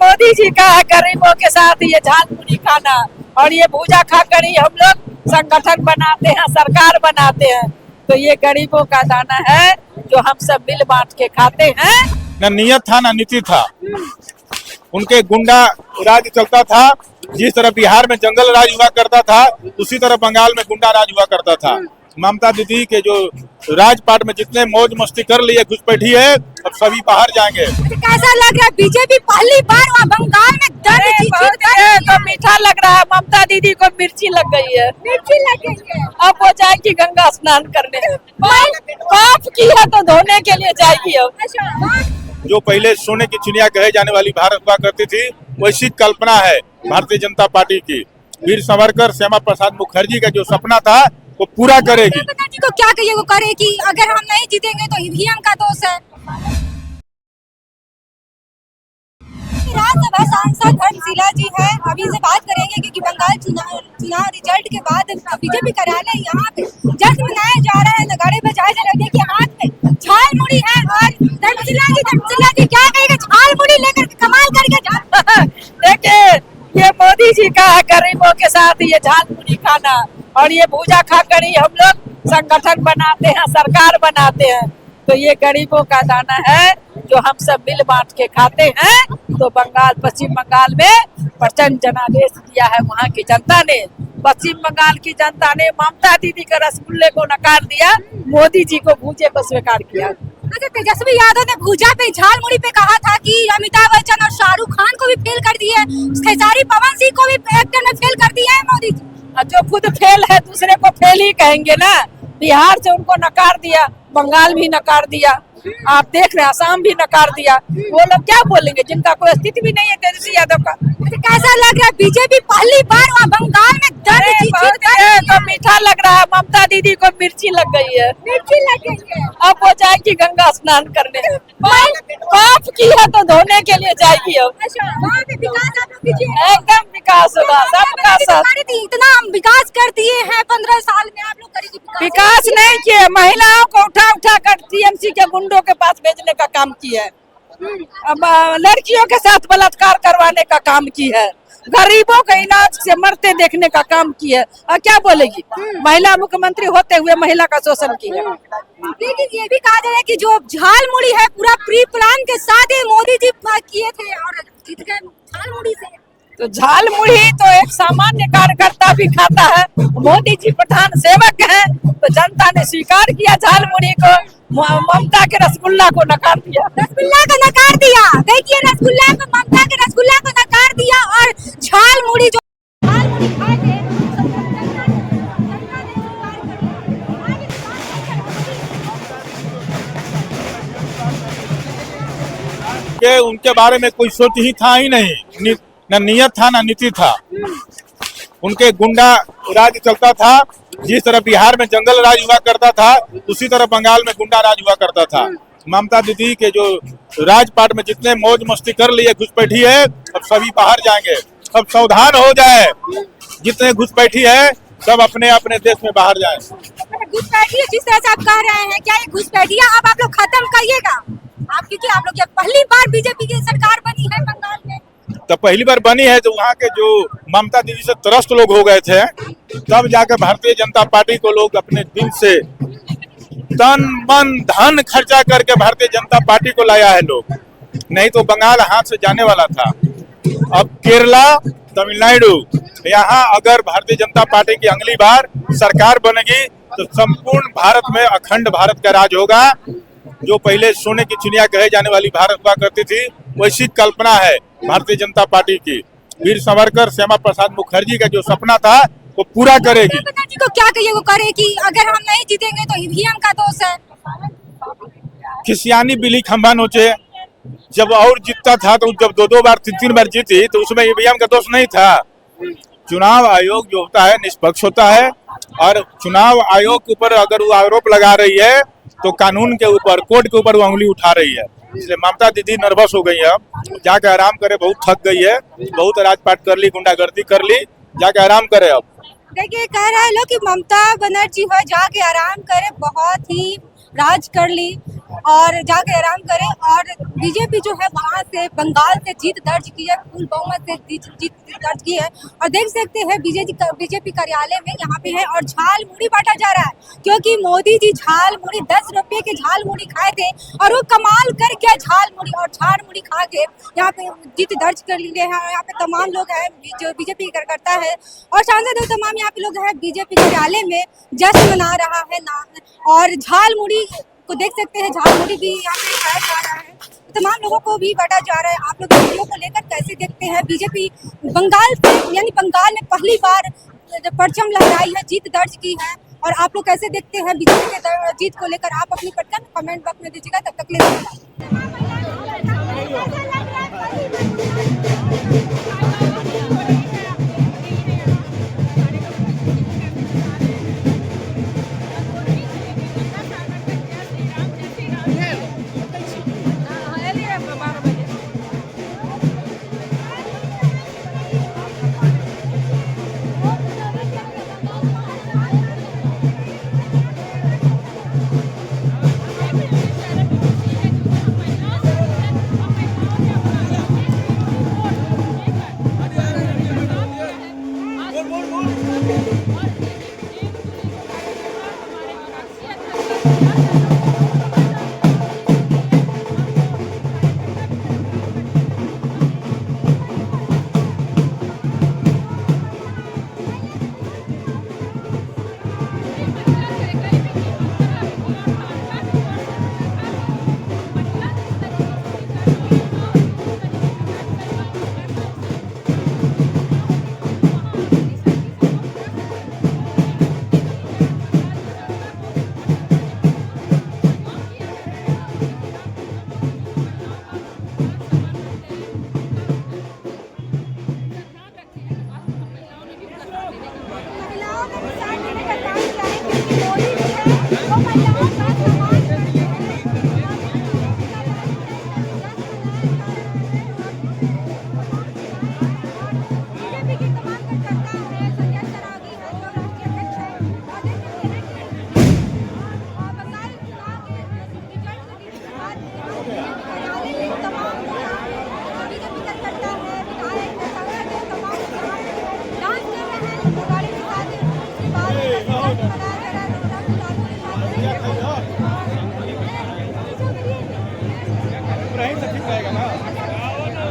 मोदी जी का है गरीबों के साथ ये झालमुड़ी खाना, और ये भूजा खाकर ही हम लोग संगठन बनाते हैं, सरकार बनाते हैं। तो ये गरीबों का दाना है जो हम सब मिल बांट के खाते हैं। न नियत था न नीति था, उनके गुंडा राज चलता था। जिस तरह बिहार में जंगल राज हुआ करता था, उसी तरह बंगाल में गुंडा राज हुआ करता था। ममता दीदी के जो राजपाट में जितने मौज मस्ती कर लिए घुसपैठी है, अब सभी बाहर जाएंगे। कैसा लग रहा है? बीजेपी पहली बार वहाँ बंगाल में तो मीठा लग रहा है। ममता दीदी को मिर्ची लग गई है, मिर्ची लग गई है। अब वो जाएगी गंगा स्नान करने। पाप की है तो धोने के लिए जाएगी। अब जो पहले सोने की चिड़िया कहे जाने वाली भारत हुआ करती थी, वैसी कल्पना है भारतीय जनता पार्टी की। वीर सावरकर, श्यामा प्रसाद मुखर्जी का जो सपना था वो पूरा करेगी। जी को क्या कहिए वो करे कि अगर हम नहीं जीतेंगे तो ईवीएम का दोष है। राज्यसभा सांसद घनशीला जी है, अभी से बात करेंगे क्योंकि बंगाल चुनाव रिजल्ट के बाद बीजेपी कार्यालय यहाँ पे जश्न मनाया जा रहा है, नगाड़े बजाए जा रहे हैं कि हाथ में झालमुड़ी है। और घनशीला जी क्या कहेगा? झालमुड़ी लेकर कमाल करके जा। देखिए, ये मोदी जी का है गरीबों के साथ ये झालमुड़ी खाना, और ये भूजा खाकर ही हम लोग संगठन बनाते हैं, सरकार बनाते हैं। तो ये गरीबों का दाना है जो हम सब मिल बांट के खाते हैं। तो बंगाल, पश्चिम बंगाल में प्रचंड जनादेश दिया है वहाँ की जनता ने। पश्चिम बंगाल की जनता ने ममता दीदी के रसगुल्ले को नकार दिया, मोदी जी को भूजे को स्वीकार किया। अच्छा, तेजस्वी यादव ने भूजा पे झालमुड़ी पे कहा था कि अमिताभ बच्चन और शाहरुख खान को भी फेल कर दिए, खेसारी पवन सिंह को भी एक्टर ने फेल कर दिया है मोदी जी। जो खुद फेल है दूसरे को फेल ही कहेंगे ना। बिहार से उनको नकार दिया, बंगाल भी नकार दिया, आप देख रहे हैं असम भी नकार दिया। वो लोग क्या बोलेंगे जिनका कोई स्थिति भी नहीं है तेजस्वी यादव का। कैसा लग रहा है? बीजेपी पहली बार वहाँ बंगाल में तो मीठा लग रहा है। ममता दीदी को मिर्ची लग गई है, मिर्ची लग गई है। अब वो जाएगी गंगा स्नान करने। पाप की है तो धोने के लिए जाएगी। अब वहाँ पे विकास आप लोग कीजिए, एकदम विकास होगा सबका सब। इतना हम विकास कर दिए हैं 15 साल में, आप लोग करेंगे विकास नहीं किए, महिलाओं को उठा उठा कर टीएमसी के गुंडों के पास भेजने का काम किया है। अब लड़कियों के साथ बलात्कार करवाने का काम की है, गरीबों को इलाज से मरते देखने का काम की है। और क्या बोलेगी? महिला मुख्यमंत्री होते हुए महिला का शोषण किया। लेकिन ये भी कहा जा रहा है कि जो झालमुड़ी है पूरा प्री प्लान के साथ ही मोदी जी किए थे और जीत गए झालमुड़ी से। तो झालमुड़ी तो एक सामान्य कार्यकर्ता भी खाता है, मोदी जी प्रधान सेवक हैं, तो जनता ने स्वीकार किया झालमुड़ी को। ममता के रसगुल्ला को नकार दिया, रसगुल्ला को नकार दिया। देखिए, रसगुल्ला को, ममता के रसगुल्ला को नकार दिया और झालमुड़ी जो झालमुड़ी खाए कि उनके बारे में कोई सोच ही था ही नहीं, न नियत था न नीति था। उनके गुंडा राज चलता था। जिस तरह बिहार में जंगल राज हुआ करता था, उसी तरह बंगाल में गुंडा राज हुआ करता था। ममता दीदी के जो राजपाट में जितने मौज मस्ती कर लिए घुसपैठी है, अब सभी बाहर जाएंगे। अब सावधान हो जाए, जितने घुसपैठी है सब अपने अपने देश में बाहर जाए। घुसपैठी जिस तरह से आप कह रहे हैं, क्या ये घुसपैठियां अब आप लोग खत्म करिएगा? आप क्योंकि आप लोग पहली बार बीजेपी की सरकार बनी है बंगाल में, तो पहली बार बनी है, तो वहाँ के जो ममता दीदी से त्रस्त लोग हो गए थे, तब जाकर भारतीय जनता पार्टी को लोग अपने दिल से तन मन धन खर्चा करके भारतीय जनता पार्टी को लाया है लोग। नहीं तो बंगाल हाथ से जाने वाला था। अब केरला, तमिलनाडु, यहाँ अगर भारतीय जनता पार्टी की अगली बार सरकार बनेगी तो संपूर्ण भारत में अखंड भारत का राज होगा। जो पहले सोने की चिड़िया कहे जाने वाली भारत हुआ करती थी, वैसी कल्पना है भारतीय जनता पार्टी की। वीर सावरकर, श्यामा प्रसाद मुखर्जी का जो सपना था वो पूरा करेगी। जी को क्या कहिए वो करे कि अगर हम नहीं जीतेंगे तो ईवीएम का दोष है। खिसियानी बिली खंभा नोचे, जब और जीतता था तो जब दो बार तीन बार जीती तो उसमें ईवीएम का दोष नहीं था। चुनाव आयोग जो होता है निष्पक्ष होता है, और चुनाव आयोग के ऊपर अगर वो आरोप लगा रही है तो कानून के ऊपर, कोर्ट के ऊपर वो उंगली उठा रही है। इसलिए ममता दीदी नर्वस हो गई है, अब जाके आराम करे, बहुत थक गई है, बहुत राजपाट कर ली, गुंडागर्दी कर ली, जाके आराम करे। अब देखिए, कह रहे हैं लोग कि ममता बनर्जी हो जाके आराम करे, बहुत ही राज कर ली, और जाके आराम करें। और बीजेपी जो है वहाँ से बंगाल से जीत दर्ज की है, फुल बहुमत से जीत दर्ज की है। और देख सकते हैं बीजेपी कार्यालय में यहाँ पे है और झाल मुड़ी बांटा जा रहा है, क्योंकि मोदी जी झाल मुड़ी 10 रुपए के झाल मुड़ी खाए थे और वो कमाल कर गया झाल मुड़ी, और झाल मुड़ी खा के यहाँ पे जीत दर्ज कर लिए हैं। यहाँ पे तमाम लोग हैं जो बीजेपी करता है और सांसद तमाम यहाँ पे लोग हैं बीजेपी कार्यालय में जश्न मना रहा है ना। और झाल मुड़ी को देख सकते हैं, झाल मुड़ी भी यहाँ पे खाया जा रहा है, तमाम लोगों को भी बांटा जा रहा है। आप लोग वीडियो को लेकर कैसे देखते हैं? बीजेपी बंगाल से यानी बंगाल में पहली बार परचम लहराई है, जीत दर्ज की है। और आप लोग कैसे देखते हैं बीजेपी के जीत को लेकर? आप अपनी प्रतिक्रिया कमेंट बॉक्स में दीजिएगा। तब तक ले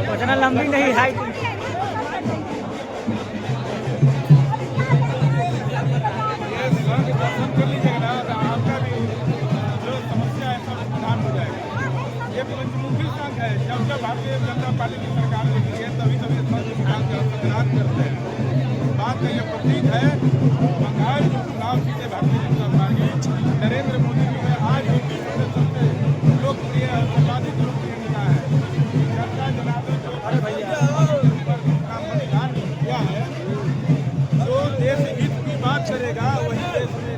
उतना लंबी नहीं है। ये पंचमुखी संघ है। जब भारतीय जनता पार्टी की सरकार होती है तभी संघ करते हैं। बात का ये प्रतीक है बंगाल जो चुनाव जीते भारतीय जनता पार्टी नरेंद्र मोदी जी में आज भी विश्व में सबसे लोकप्रिय सर्वाधिक लोकप्रिय नेता है। जनता जनार्दन जो बलिदान किया है, जो देश हित की बात करेगा वही देश में